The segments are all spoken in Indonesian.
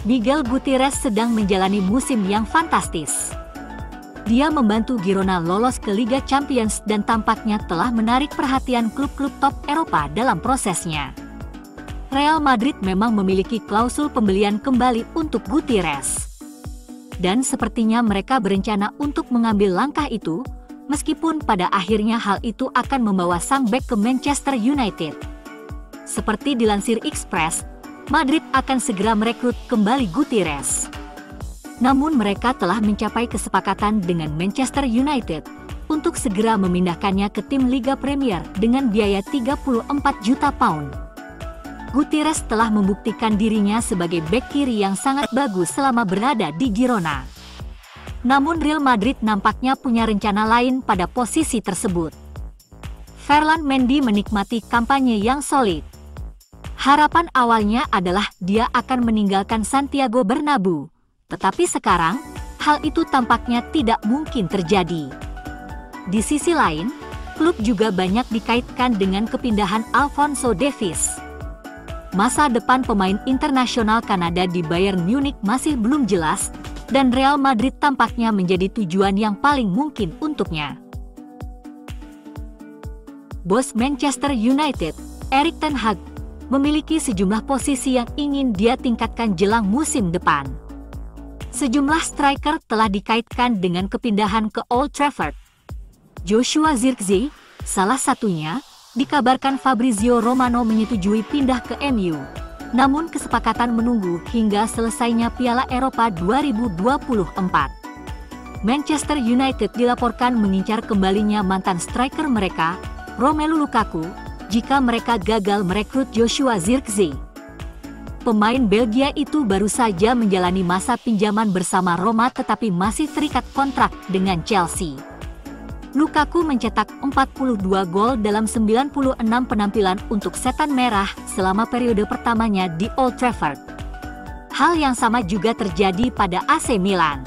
Miguel Gutierrez sedang menjalani musim yang fantastis. Dia membantu Girona lolos ke Liga Champions dan tampaknya telah menarik perhatian klub-klub top Eropa dalam prosesnya. Real Madrid memang memiliki klausul pembelian kembali untuk Gutierrez. Dan sepertinya mereka berencana untuk mengambil langkah itu, meskipun pada akhirnya hal itu akan membawa sang bek ke Manchester United. Seperti dilansir Express, Madrid akan segera merekrut kembali Gutierrez. Namun mereka telah mencapai kesepakatan dengan Manchester United untuk segera memindahkannya ke tim Liga Premier dengan biaya 34 juta pound. Gutierrez telah membuktikan dirinya sebagai bek kiri yang sangat bagus selama berada di Girona. Namun Real Madrid nampaknya punya rencana lain pada posisi tersebut. Ferland Mendy menikmati kampanye yang solid. Harapan awalnya adalah dia akan meninggalkan Santiago Bernabeu. Tetapi sekarang, hal itu tampaknya tidak mungkin terjadi. Di sisi lain, klub juga banyak dikaitkan dengan kepindahan Alphonso Davies. Masa depan pemain internasional Kanada di Bayern Munich masih belum jelas, dan Real Madrid tampaknya menjadi tujuan yang paling mungkin untuknya. Bos Manchester United, Erik ten Hag, memiliki sejumlah posisi yang ingin dia tingkatkan jelang musim depan. Sejumlah striker telah dikaitkan dengan kepindahan ke Old Trafford. Joshua Zirkzee, salah satunya, dikabarkan Fabrizio Romano menyetujui pindah ke MU. Namun kesepakatan menunggu hingga selesainya Piala Eropa 2024. Manchester United dilaporkan mengincar kembalinya mantan striker mereka, Romelu Lukaku, jika mereka gagal merekrut Joshua Zirkzee. Pemain Belgia itu baru saja menjalani masa pinjaman bersama Roma tetapi masih terikat kontrak dengan Chelsea. Lukaku mencetak 42 gol dalam 96 penampilan untuk Setan Merah selama periode pertamanya di Old Trafford. Hal yang sama juga terjadi pada AC Milan.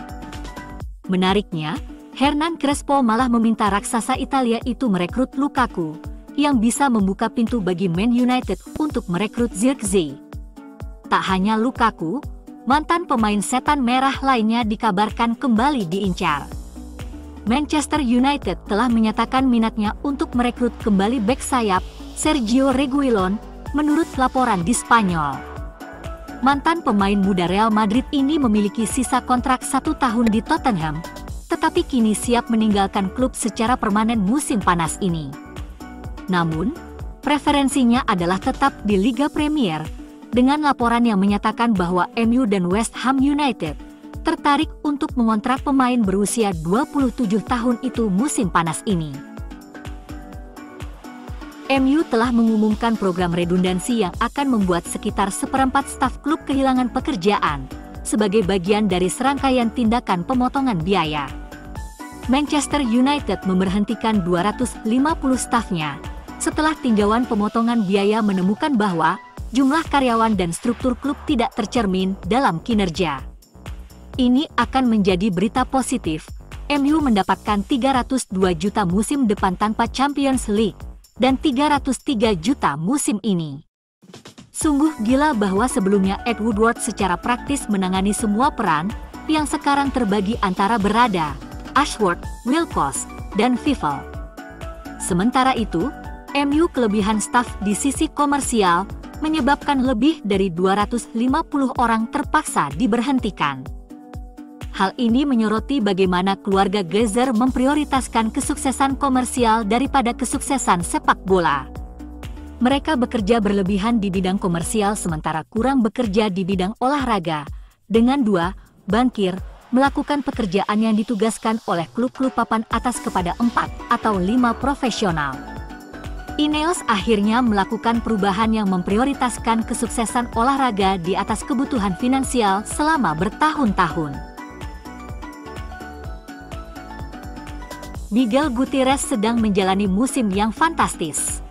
Menariknya, Hernan Crespo malah meminta raksasa Italia itu merekrut Lukaku, yang bisa membuka pintu bagi Man United untuk merekrut Zirkzee. Tak hanya Lukaku, mantan pemain Setan Merah lainnya dikabarkan kembali diincar. Manchester United telah menyatakan minatnya untuk merekrut kembali bek sayap Sergio Reguilon, menurut laporan di Spanyol. Mantan pemain muda Real Madrid ini memiliki sisa kontrak 1 tahun di Tottenham, tetapi kini siap meninggalkan klub secara permanen musim panas ini. Namun, preferensinya adalah tetap di Liga Premier, dengan laporan yang menyatakan bahwa MU dan West Ham United tertarik untuk mengontrak pemain berusia 27 tahun itu musim panas ini. MU telah mengumumkan program redundansi yang akan membuat sekitar seperempat staf klub kehilangan pekerjaan, sebagai bagian dari serangkaian tindakan pemotongan biaya. Manchester United memberhentikan 250 stafnya, setelah tinjauan pemotongan biaya menemukan bahwa jumlah karyawan dan struktur klub tidak tercermin dalam kinerja. Ini akan menjadi berita positif. MU mendapatkan 302 juta musim depan tanpa Champions League dan 303 juta musim ini. Sungguh gila bahwa sebelumnya Ed Woodward secara praktis menangani semua peran yang sekarang terbagi antara Berrada, Ashworth, Wilcox, dan Fifel. Sementara itu, MU kelebihan staf di sisi komersial menyebabkan lebih dari 250 orang terpaksa diberhentikan. Hal ini menyoroti bagaimana keluarga Glazer memprioritaskan kesuksesan komersial daripada kesuksesan sepak bola. Mereka bekerja berlebihan di bidang komersial sementara kurang bekerja di bidang olahraga, dengan bankir, melakukan pekerjaan yang ditugaskan oleh klub-klub papan atas kepada 4 atau 5 profesional. Ineos akhirnya melakukan perubahan yang memprioritaskan kesuksesan olahraga di atas kebutuhan finansial selama bertahun-tahun. Miguel Gutierrez sedang menjalani musim yang fantastis.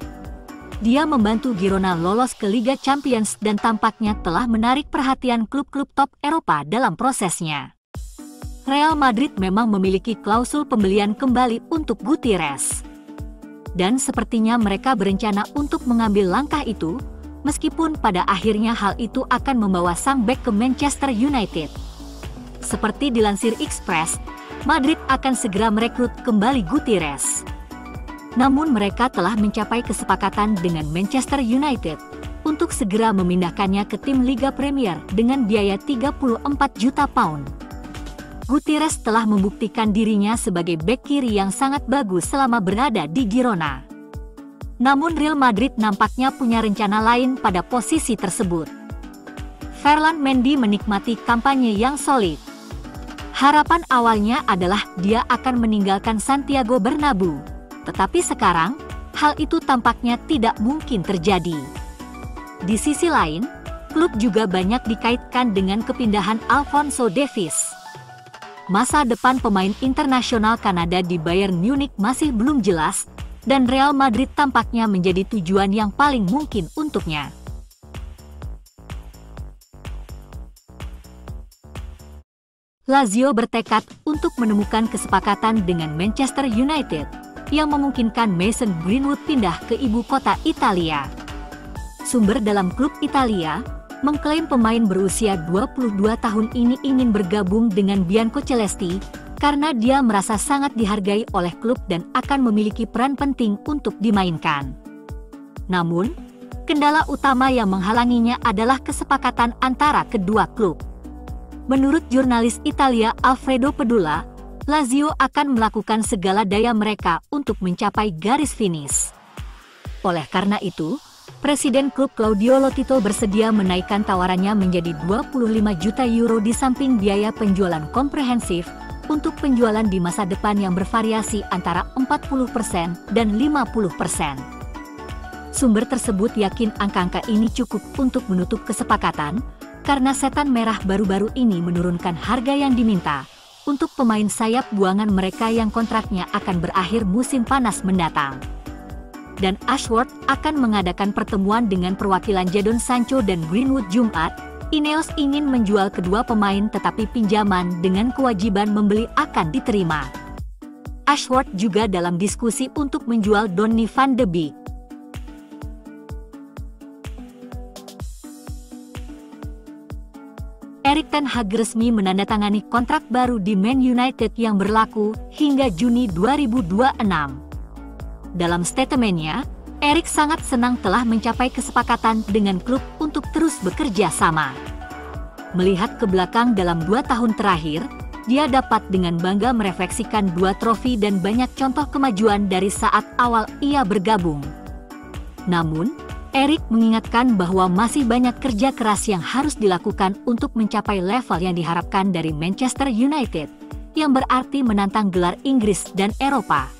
Dia membantu Girona lolos ke Liga Champions dan tampaknya telah menarik perhatian klub-klub top Eropa dalam prosesnya. Real Madrid memang memiliki klausul pembelian kembali untuk Gutierrez. Dan sepertinya mereka berencana untuk mengambil langkah itu, meskipun pada akhirnya hal itu akan membawa sang bek ke Manchester United. Seperti dilansir Express, Madrid akan segera merekrut kembali Gutierrez. Namun mereka telah mencapai kesepakatan dengan Manchester United untuk segera memindahkannya ke tim Liga Premier dengan biaya 34 juta pound. Gutierrez telah membuktikan dirinya sebagai bek kiri yang sangat bagus selama berada di Girona. Namun Real Madrid nampaknya punya rencana lain pada posisi tersebut. Ferland Mendy menikmati kampanye yang solid. Harapan awalnya adalah dia akan meninggalkan Santiago Bernabeu, tetapi sekarang hal itu tampaknya tidak mungkin terjadi. Di sisi lain, klub juga banyak dikaitkan dengan kepindahan Alphonso Davies. Masa depan pemain internasional Kanada di Bayern Munich masih belum jelas, dan Real Madrid tampaknya menjadi tujuan yang paling mungkin untuknya. Lazio bertekad untuk menemukan kesepakatan dengan Manchester United yang memungkinkan Mason Greenwood pindah ke ibu kota Italia. Sumber dalam klub Italia mengklaim pemain berusia 22 tahun ini ingin bergabung dengan Biancocelesti karena dia merasa sangat dihargai oleh klub dan akan memiliki peran penting untuk dimainkan. Namun, kendala utama yang menghalanginya adalah kesepakatan antara kedua klub. Menurut jurnalis Italia Alfredo Pedula, Lazio akan melakukan segala daya mereka untuk mencapai garis finish. Oleh karena itu, Presiden klub Claudio Lotito bersedia menaikkan tawarannya menjadi 25 juta euro di samping biaya penjualan komprehensif untuk penjualan di masa depan yang bervariasi antara 40% dan 50%. Sumber tersebut yakin angka-angka ini cukup untuk menutup kesepakatan, karena setan merah baru-baru ini menurunkan harga yang diminta untuk pemain sayap buangan mereka yang kontraknya akan berakhir musim panas mendatang. Dan Ashworth akan mengadakan pertemuan dengan perwakilan Jadon Sancho dan Greenwood Jumat. Ineos ingin menjual kedua pemain tetapi pinjaman dengan kewajiban membeli akan diterima. Ashworth juga dalam diskusi untuk menjual Donny van de Beek. Erik ten Hag resmi menandatangani kontrak baru di Man United yang berlaku hingga Juni 2026. Dalam statementnya, Erik sangat senang telah mencapai kesepakatan dengan klub untuk terus bekerja sama. Melihat ke belakang dalam 2 tahun terakhir, dia dapat dengan bangga merefleksikan 2 trofi dan banyak contoh kemajuan dari saat awal ia bergabung. Namun, Erik mengingatkan bahwa masih banyak kerja keras yang harus dilakukan untuk mencapai level yang diharapkan dari Manchester United, yang berarti menantang gelar Inggris dan Eropa.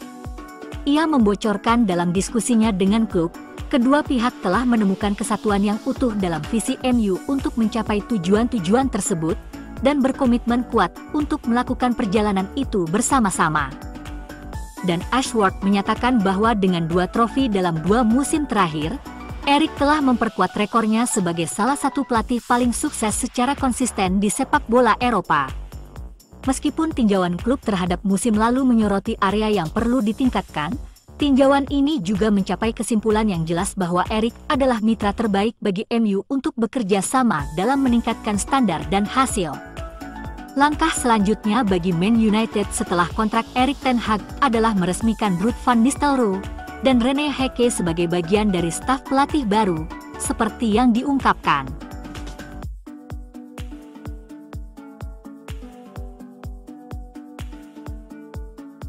Ia membocorkan dalam diskusinya dengan klub, kedua pihak telah menemukan kesatuan yang utuh dalam visi MU untuk mencapai tujuan-tujuan tersebut, dan berkomitmen kuat untuk melakukan perjalanan itu bersama-sama. Dan Ashworth menyatakan bahwa dengan 2 trofi dalam 2 musim terakhir, Erik telah memperkuat rekornya sebagai salah satu pelatih paling sukses secara konsisten di sepak bola Eropa. Meskipun tinjauan klub terhadap musim lalu menyoroti area yang perlu ditingkatkan, tinjauan ini juga mencapai kesimpulan yang jelas bahwa Erik adalah mitra terbaik bagi MU untuk bekerja sama dalam meningkatkan standar dan hasil. Langkah selanjutnya bagi Man United setelah kontrak Erik ten Hag adalah meresmikan Ruud van Nistelrooy dan Rene Hake sebagai bagian dari staf pelatih baru, seperti yang diungkapkan.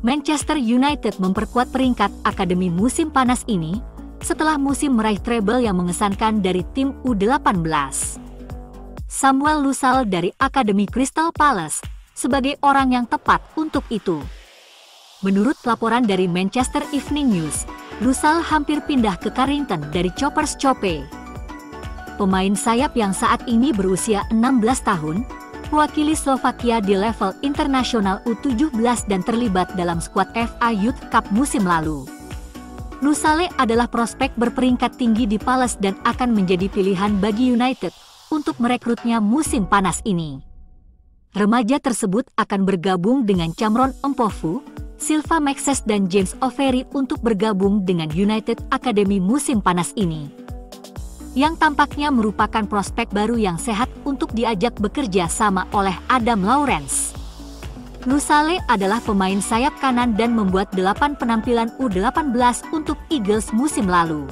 Manchester United memperkuat peringkat akademi musim panas ini setelah musim meraih treble yang mengesankan dari tim U18. Samuel Lusal dari Akademi Crystal Palace sebagai orang yang tepat untuk itu. Menurut laporan dari Manchester Evening News, Lusal hampir pindah ke Carrington dari Choppers Chope. Pemain sayap yang saat ini berusia 16 tahun, mewakili Slovakia di level internasional U17 dan terlibat dalam skuad FA Youth Cup musim lalu. Lusale adalah prospek berperingkat tinggi di Palace dan akan menjadi pilihan bagi United untuk merekrutnya musim panas ini. Remaja tersebut akan bergabung dengan Cameron Mpofu, Silva Maxes dan James O'Ferry untuk bergabung dengan United Academy musim panas ini. yang tampaknya merupakan prospek baru yang sehat untuk diajak bekerja sama oleh Adam Lawrence. Lusale adalah pemain sayap kanan dan membuat 8 penampilan U18 untuk Eagles musim lalu.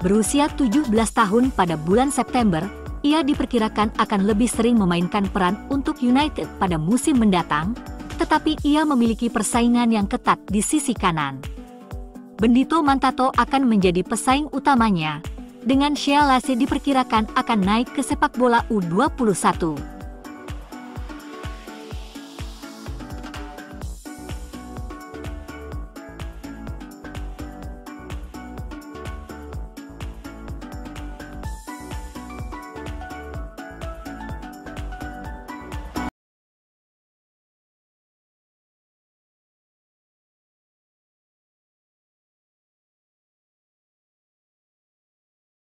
Berusia 17 tahun pada bulan September, ia diperkirakan akan lebih sering memainkan peran untuk United pada musim mendatang, tetapi ia memiliki persaingan yang ketat di sisi kanan. Bendito Mantato akan menjadi pesaing utamanya, dengan Shea Lassey diperkirakan akan naik ke sepak bola U21.